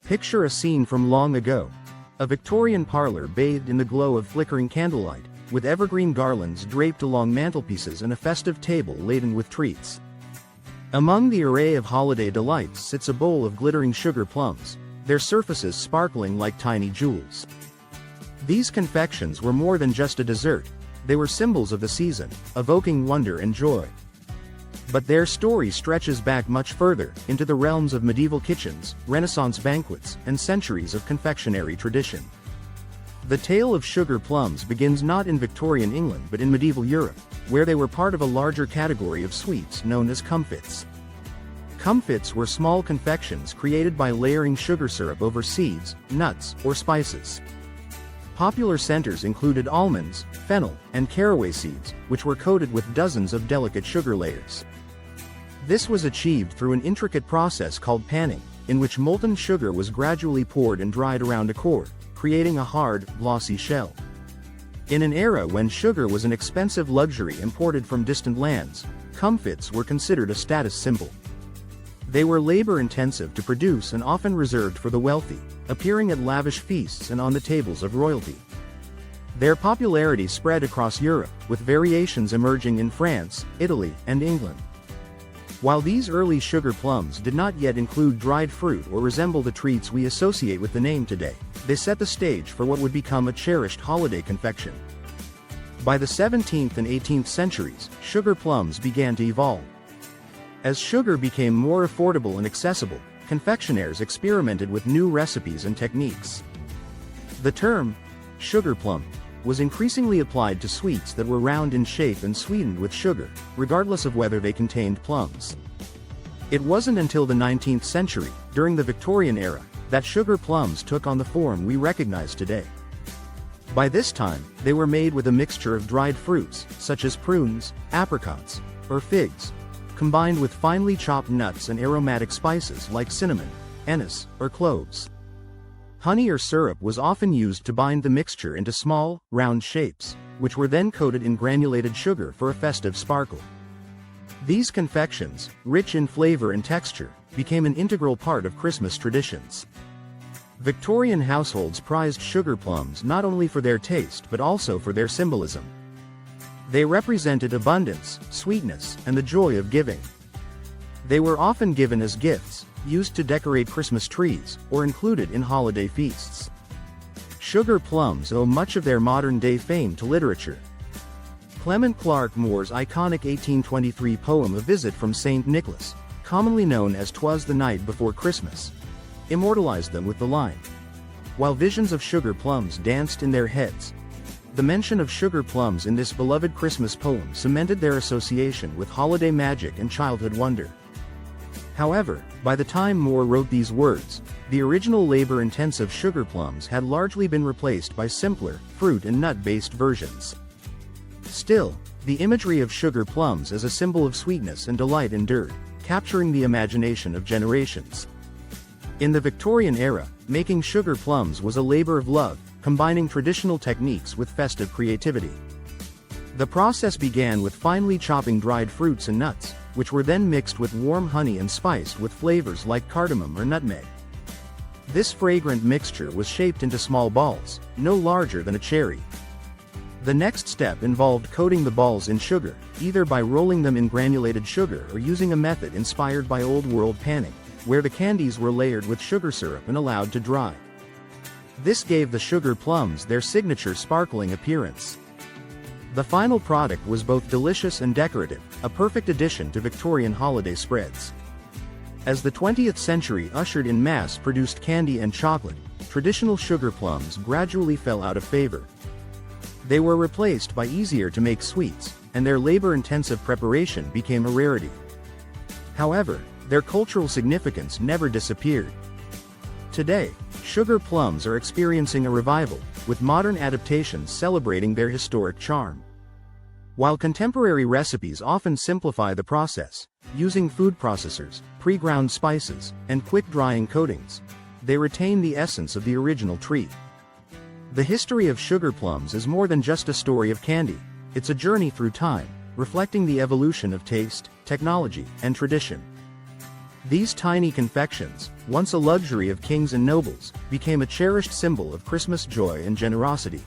Picture a scene from long ago. A Victorian parlor bathed in the glow of flickering candlelight, with evergreen garlands draped along mantelpieces and a festive table laden with treats. Among the array of holiday delights sits a bowl of glittering sugar plums, their surfaces sparkling like tiny jewels. These confections were more than just a dessert, they were symbols of the season, evoking wonder and joy. But their story stretches back much further, into the realms of medieval kitchens, Renaissance banquets, and centuries of confectionery tradition. The tale of sugar plums begins not in Victorian England but in medieval Europe, where they were part of a larger category of sweets known as comfits. Comfits were small confections created by layering sugar syrup over seeds, nuts, or spices. Popular centers included almonds, fennel, and caraway seeds, which were coated with dozens of delicate sugar layers. This was achieved through an intricate process called panning, in which molten sugar was gradually poured and dried around a core, creating a hard, glossy shell. In an era when sugar was an expensive luxury imported from distant lands, comfits were considered a status symbol. They were labor-intensive to produce and often reserved for the wealthy, appearing at lavish feasts and on the tables of royalty. Their popularity spread across Europe, with variations emerging in France, Italy, and England. While these early sugar plums did not yet include dried fruit or resemble the treats we associate with the name today, they set the stage for what would become a cherished holiday confection. By the 17th and 18th centuries, sugar plums began to evolve. As sugar became more affordable and accessible, confectioners experimented with new recipes and techniques. The term, sugar plum, was increasingly applied to sweets that were round in shape and sweetened with sugar, regardless of whether they contained plums. It wasn't until the 19th century, during the Victorian era, that sugar plums took on the form we recognize today. By this time, they were made with a mixture of dried fruits, such as prunes, apricots, or figs, combined with finely chopped nuts and aromatic spices like cinnamon, anise, or cloves. Honey or syrup was often used to bind the mixture into small, round shapes, which were then coated in granulated sugar for a festive sparkle. These confections, rich in flavor and texture, became an integral part of Christmas traditions. Victorian households prized sugar plums not only for their taste but also for their symbolism. They represented abundance, sweetness, and the joy of giving. They were often given as gifts, used to decorate Christmas trees, or included in holiday feasts. Sugar plums owe much of their modern-day fame to literature. Clement Clarke Moore's iconic 1823 poem A Visit from St. Nicholas, commonly known as 'Twas the Night Before Christmas, immortalized them with the line, "While visions of sugar plums danced in their heads." The mention of sugar plums in this beloved Christmas poem cemented their association with holiday magic and childhood wonder. However, by the time Moore wrote these words, the original labor-intensive sugar plums had largely been replaced by simpler, fruit and nut-based versions. Still, the imagery of sugar plums as a symbol of sweetness and delight endured, capturing the imagination of generations. In the Victorian era, making sugar plums was a labor of love, combining traditional techniques with festive creativity. The process began with finely chopping dried fruits and nuts, which were then mixed with warm honey and spiced with flavors like cardamom or nutmeg. This fragrant mixture was shaped into small balls, no larger than a cherry. The next step involved coating the balls in sugar, either by rolling them in granulated sugar or using a method inspired by old-world panning, where the candies were layered with sugar syrup and allowed to dry. This gave the sugar plums their signature sparkling appearance. The final product was both delicious and decorative, a perfect addition to Victorian holiday spreads. As the 20th century ushered in mass-produced candy and chocolate, traditional sugar plums gradually fell out of favor. They were replaced by easier-to-make sweets, and their labor-intensive preparation became a rarity. However, their cultural significance never disappeared. Today, sugar plums are experiencing a revival, with modern adaptations celebrating their historic charm. While contemporary recipes often simplify the process, using food processors, pre-ground spices, and quick-drying coatings, they retain the essence of the original treat. The history of sugar plums is more than just a story of candy, it's a journey through time, reflecting the evolution of taste, technology, and tradition. These tiny confections, once a luxury of kings and nobles, became a cherished symbol of Christmas joy and generosity.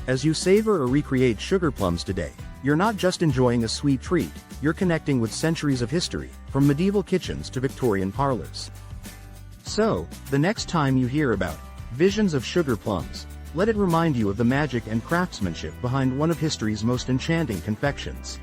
As you savor or recreate sugar plums today, you're not just enjoying a sweet treat, you're connecting with centuries of history, from medieval kitchens to Victorian parlors. So, the next time you hear about visions of sugar plums, let it remind you of the magic and craftsmanship behind one of history's most enchanting confections.